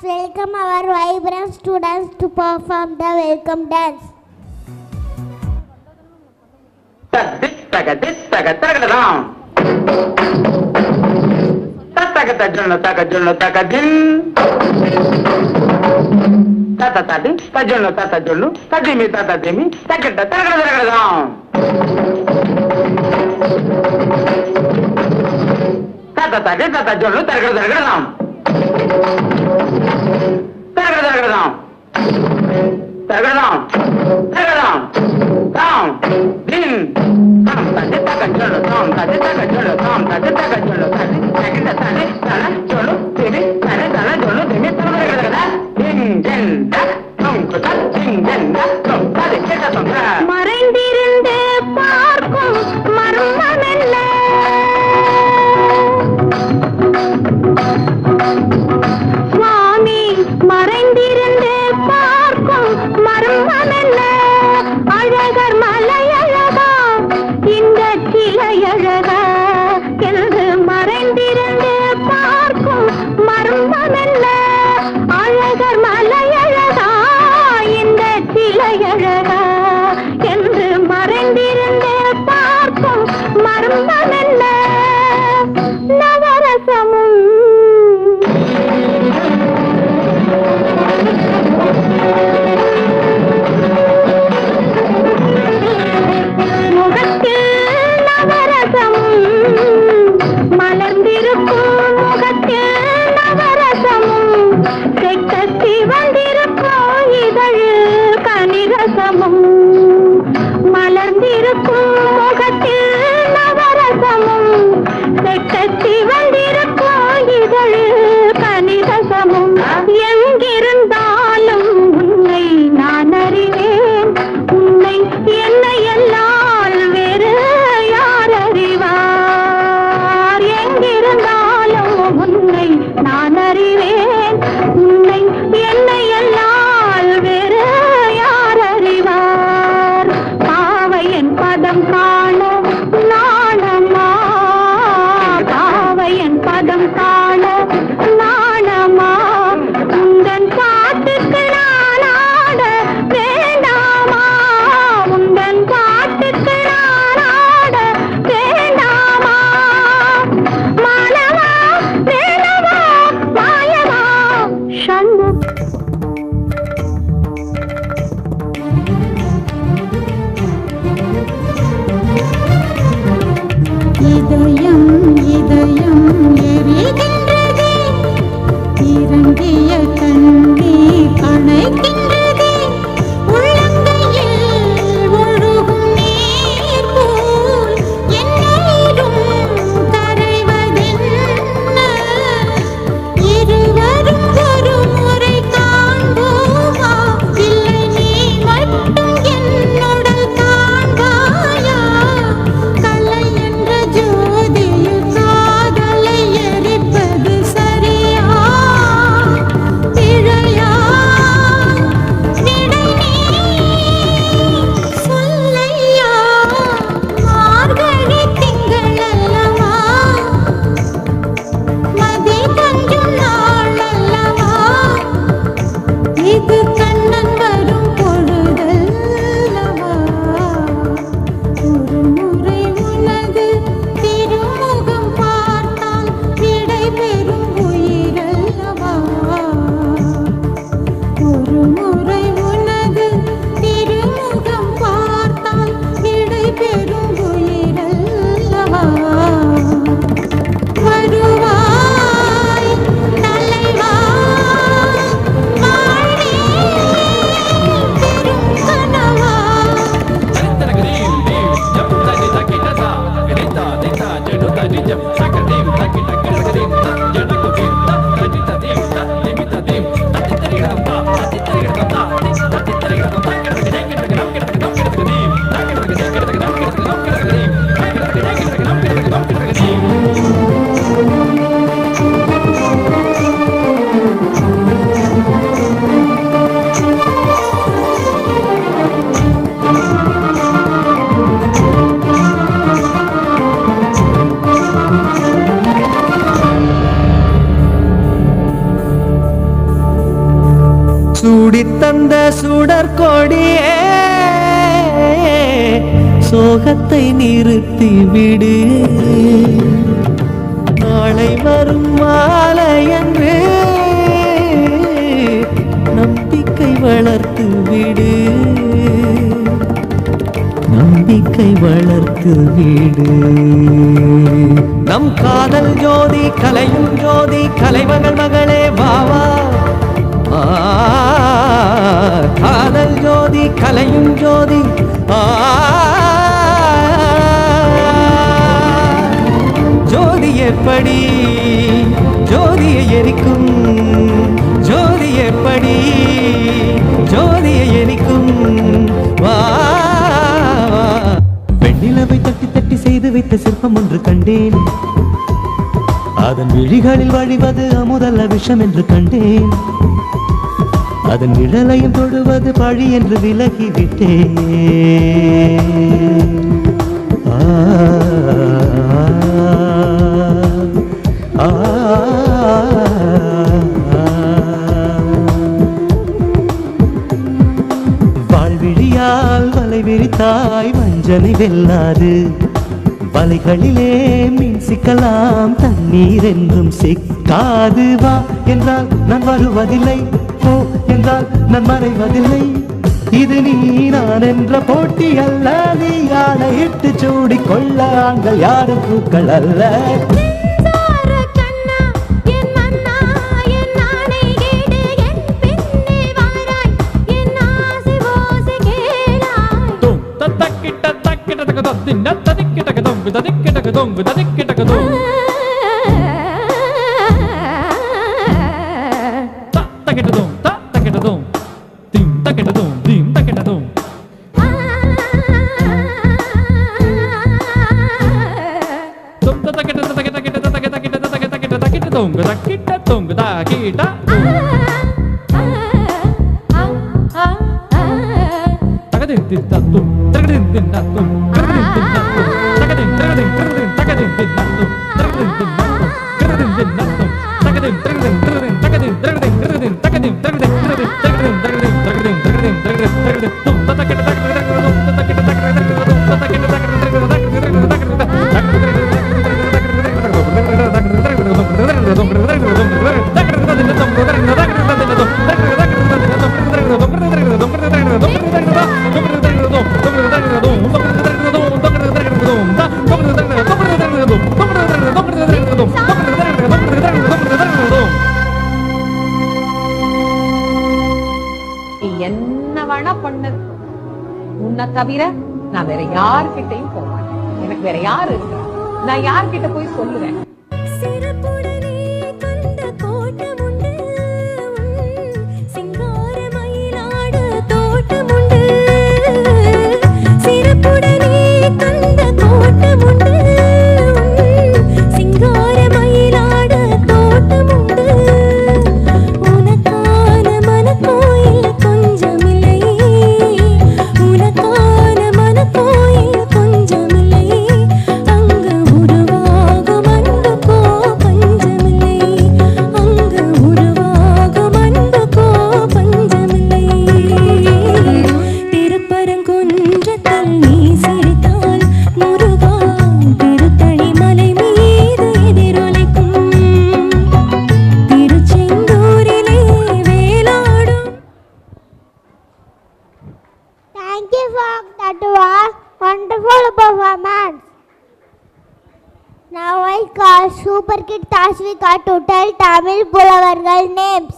welcome our vibrant students to perform the welcome dance. மறைந்திருந்து பார்க்கும் மர்மமெல்ல சுவாமி, மறைந்திருந்து பார்க்கும் மர்மமெல்ல அழகர் மலையழகா இந்த சிலையழகா என்று மறைந்திருந்து பார்க்கும் மர்மமெல்ல அழகர் மலையழகா இந்த சிலையழகா என்று மறைந்திருந்து பார்க்கும் மர்மமெல்ல நவரசமும் முகத்தில் நவரசமும் மலர்ந்திருக்கும் முகத்தில் நவரசமும் செக்கத்தி வந்திருக்கும் இதழில் கனிரசமும் மலர்ந்திருக்கும் முகத்தில் நவரசமும் செக்கத்தி வந்திருக்கும் இதழில் கனிரசமும் எங்கிருந்தாலும் உன்னை நான் அறிவேன் உன்னை என்னை எல்லால் வேறு யார் அறிவார் எங்கிருந்தாலும் உன்னை நான் அறிவேன் உன்னை என்னை எல்லால் வேறு யார் அறிவார் பாவையன் பதம் காண நாணமா பாவையன் பதம் காண நாணமா உந்தன் பாட்டுக்கு நான் ஆட வேண்டாமா உந்தன் பாட்டுக்கு நான் ஆட வேண்டாமா மானவா வேணவா மாயவா சண்முக இதயம் இதயம் எரிகின்றதே இறங்கிய கண்ணீர் அணைக்கின்றதே உள்ளங்கையில் ஒழுகும் நீர் போல் என்னையிலும் கரைவதென்ன இருவரும் ஒரு முறை காண்போமா இல்லை நீ மட்டும் என்னுடன் காண்பாயா கலை என்ற ஜோதியில் காதலை எரிப்பது சரியா பிழையா சூடித் தந்த சுடற்கொடியே சோகத்தை நிறுத்தி விடு. நாளை வரும் மாலையன்று நம்பிக்கை வளர்த்து விடு. நம்பிக்கை வளர்த்து விடு. நம் காதல் ஜோதி கலையும் ஜோதி கலைமகள் மகளே வாவா. காதல் ஜோதி கலையும் ஜோதி ஜோதி எப்படி ஜோதியை எரிக்கும். ஜோதி எப்படி ஜோதியை எரிக்கும். வா வெண்ணிலவை தட்டி தட்டி செய்து வைத்த சிற்பம் ஒன்று கண்டேன். அதன் விழிகளில் வழிவது அமுதல்ல விஷம் என்று கண்டேன். அதன் நிழலையும் தொடுவது பழி என்று விலகிவிட்டேன். வாழ்விழியால் வலை விரித்தாய் வஞ்சனை வெல்லாது. வலைகளிலே மீன் சிக்கலாம் தண்ணீர் என்றும் சிக்காது. வா என்றால் நான் வருவதில்லை, போ என்றால் நான் மறைவதில்லை. இது நீ நான் என்ற போட்டி அல்ல. நீ ஆடையிட்டு சூடிக் கொள்ள ஆண்கள் யாரும் பூக்கள் அல்ல. என்ன வேணா பண்ணு, உன்னை தவிர நான் வேற யார்கிட்டையும் போக மாட்டேன். எனக்கு வேற யாரு இருக்கா? நான் யார்கிட்ட போய் சொல்லுவேன்? Thank you for that was wonderful performance. Now I call Super Kid Tashvika to tell Tamil Pulavargal names.